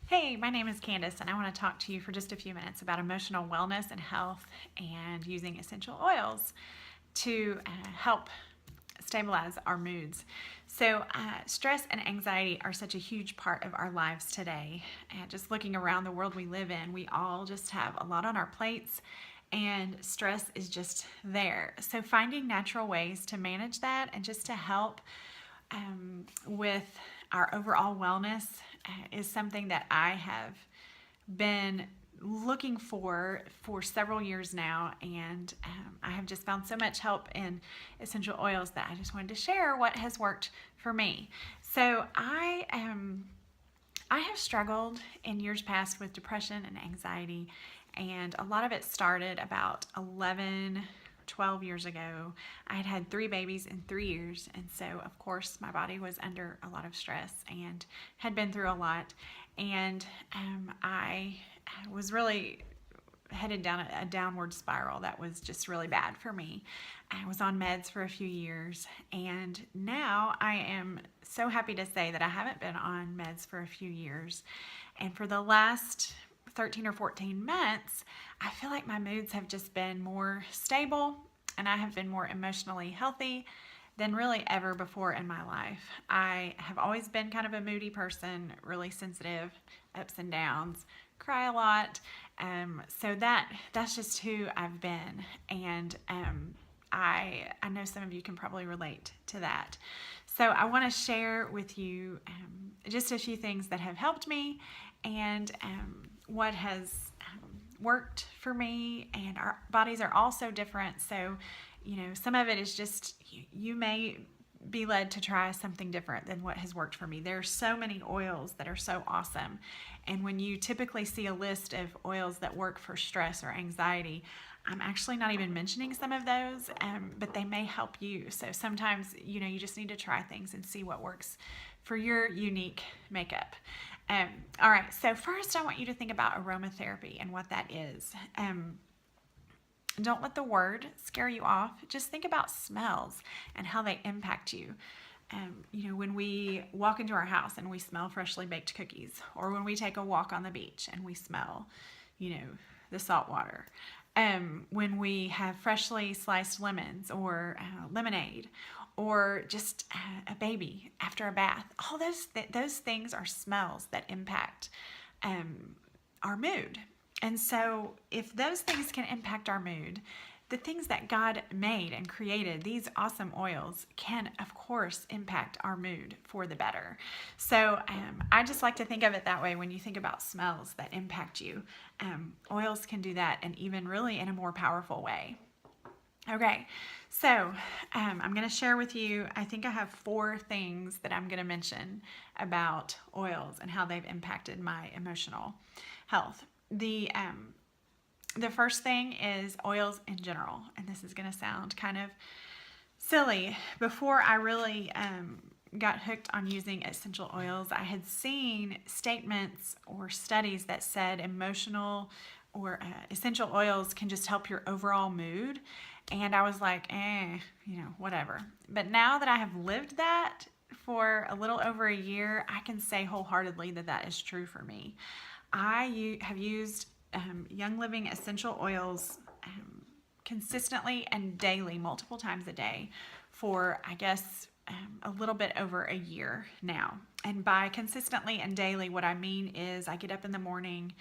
Hey, my name is Candace, and I want to talk to you for just a few minutes about emotional wellness and health and using essential oils to help stabilize our moods. Stress and anxiety are such a huge part of our lives today. And just looking around the world we live in, we all just have a lot on our plates, and stress is just there. So, finding natural ways to manage that and just to help with our overall wellness is something that I have been looking for several years now, and I have just found so much help in essential oils that I just wanted to share what has worked for me. So I have struggled in years past with depression and anxiety, and a lot of it started about 12 years ago. I had had 3 babies in 3 years, and so of course my body was under a lot of stress and had been through a lot, and I was really headed down a downward spiral that was just really bad for me. I was on meds for a few years, and now I am so happy to say that I haven't been on meds for a few years. And for the last 13 or 14 months, I feel like my moods have just been more stable, and I have been more emotionally healthy than really ever before in my life. I have always been kind of a moody person, really sensitive, ups and downs, cry a lot. So that's just who I've been, and I know some of you can probably relate to that. So I want to share with you just a few things that have helped me, and what has worked for me. And our bodies are all so different, so some of it is just you may be led to try something different than what has worked for me. There are so many oils that are so awesome, and when you typically see a list of oils that work for stress or anxiety, I'm actually not even mentioning some of those, but they may help you. So sometimes you just need to try things and see what works for your unique makeup. All right, so first I want you to think about aromatherapy and what that is. Don't let the word scare you off. Just think about smells and how they impact you. When we walk into our house and we smell freshly baked cookies, or when we take a walk on the beach and we smell, the salt water. When we have freshly sliced lemons or lemonade, or just a baby after a bath. All those things are smells that impact our mood. And so if those things can impact our mood, the things that God made and created, these awesome oils, can of course impact our mood for the better. So I just like to think of it that way when you think about smells that impact you. Oils can do that, and even really in a more powerful way. Okay, so I'm going to share with you, I think I have 4 things that I'm going to mention about oils and how they've impacted my emotional health. The first thing is oils in general, and this is going to sound kind of silly. Before I really got hooked on using essential oils, I had seen statements or studies that said emotional or essential oils can just help your overall mood, and I was like, whatever. But now that I have lived that for a little over a year, I can say wholeheartedly that is true for me. I have used Young Living essential oils consistently and daily, multiple times a day, for I guess a little bit over a year now. And by consistently and daily, what I mean is I get up in the morning,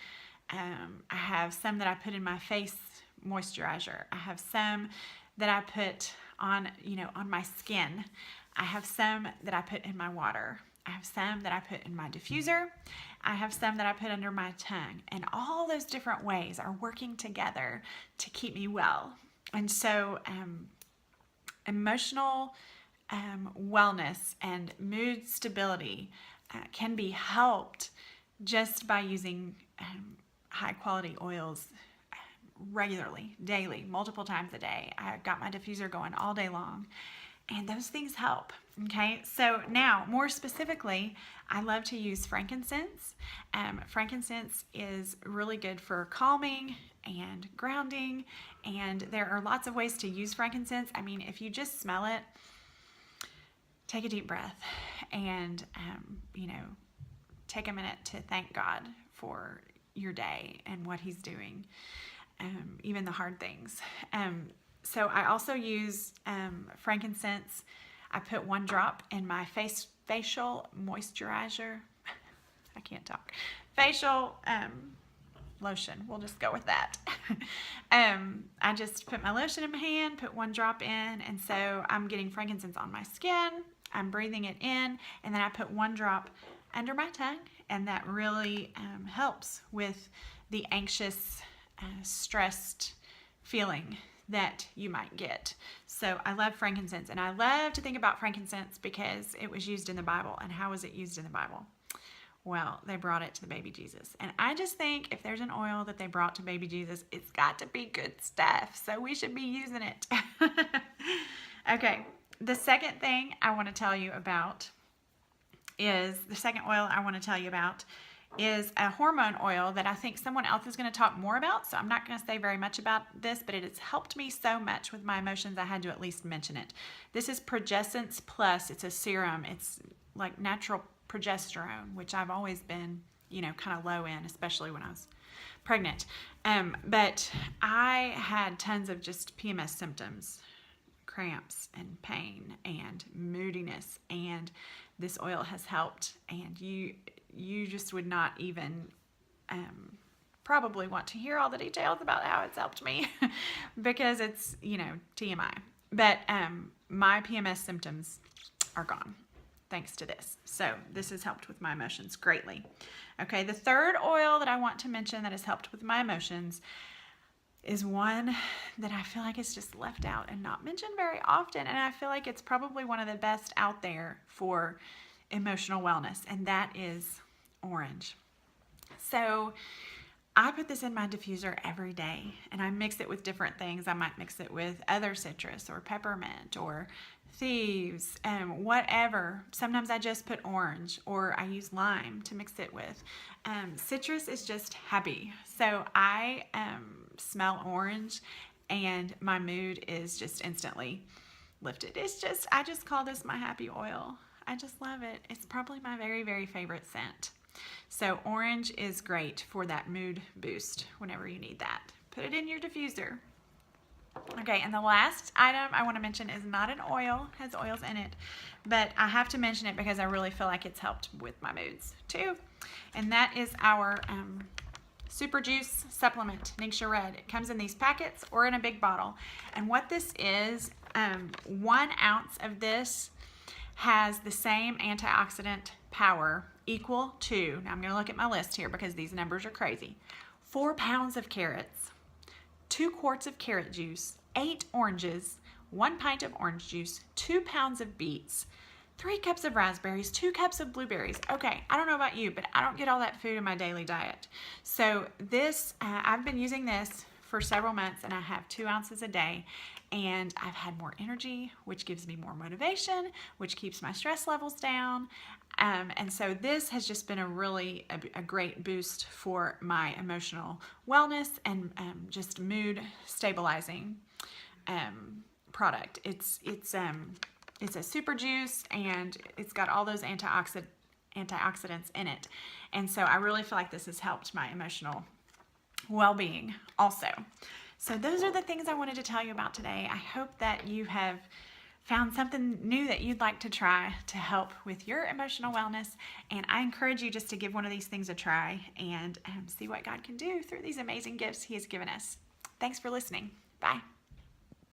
I have some that I put in my face moisturizer. I have some that I put on my skin. I have some that I put in my water. I have some that I put in my diffuser. I have some that I put under my tongue. And all those different ways are working together to keep me well. And so emotional wellness and mood stability can be helped just by using high quality oils regularly, daily, multiple times a day. I've got my diffuser going all day long, and those things help. Okay, so now more specifically, I love to use frankincense. Frankincense is really good for calming and grounding, and there are lots of ways to use frankincense. I mean, if you just smell it, take a deep breath and take a minute to thank God for your day and what He's doing, even the hard things. So I also use frankincense. I put 1 drop in my facial moisturizer. I can't talk. Facial lotion. We'll just go with that. I just put my lotion in my hand, put 1 drop in, and so I'm getting frankincense on my skin. I'm breathing it in, and then I put 1 drop under my tongue, and that really helps with the anxious, stressed feeling that you might get. So I love frankincense, and I love to think about frankincense because it was used in the Bible. And how was it used in the Bible? Well, they brought it to the baby Jesus. And I just think if there's an oil that they brought to baby Jesus, it's got to be good stuff. So we should be using it. Okay, the second thing I want to tell you about is a hormone oil that I think someone else is going to talk more about. So I'm not going to say very much about this, but it has helped me so much with my emotions, I had to at least mention it. This is Progessence Plus. It's a serum. It's like natural progesterone, which I've always been, kind of low in, especially when I was pregnant. But I had tons of just PMS symptoms, cramps and pain and moodiness, and this oil has helped. And you just would not even probably want to hear all the details about how it's helped me because it's, TMI. But my PMS symptoms are gone thanks to this. So this has helped with my emotions greatly. Okay, the third oil that I want to mention that has helped with my emotions is one that I feel like is just left out and not mentioned very often. And I feel like it's probably one of the best out there for emotional wellness, and that is orange. So I put this in my diffuser every day, and I mix it with different things. I might mix it with other citrus or peppermint or thieves and whatever. Sometimes I just put orange, or I use lime to mix it with. Citrus is just happy. So I smell orange and my mood is just instantly lifted. I just call this my happy oil. I just love it. It's probably my very, very favorite scent. So orange is great for that mood boost whenever you need that. Put it in your diffuser. Okay, and the last item I want to mention is not an oil, has oils in it, but I have to mention it because I really feel like it's helped with my moods too. And that is our Super Juice Supplement, Ningxia Red. It comes in these packets or in a big bottle. And what this is, 1 ounce of this has the same antioxidant power equal to, now I'm going to look at my list here because these numbers are crazy, 4 pounds of carrots, 2 quarts of carrot juice, 8 oranges, 1 pint of orange juice, 2 pounds of beets, 3 cups of raspberries, 2 cups of blueberries. Okay, I don't know about you, but I don't get all that food in my daily diet. So this, I've been using this for several months, and I have 2 ounces a day, and I've had more energy, which gives me more motivation, which keeps my stress levels down. And so this has just been a great boost for my emotional wellness and just mood stabilizing product. It's a super juice, and it's got all those antioxidants in it. And so I really feel like this has helped my emotional well-being also. So those are the things I wanted to tell you about today. I hope that you have found something new that you'd like to try to help with your emotional wellness. And I encourage you just to give one of these things a try and see what God can do through these amazing gifts He has given us. Thanks for listening. Bye.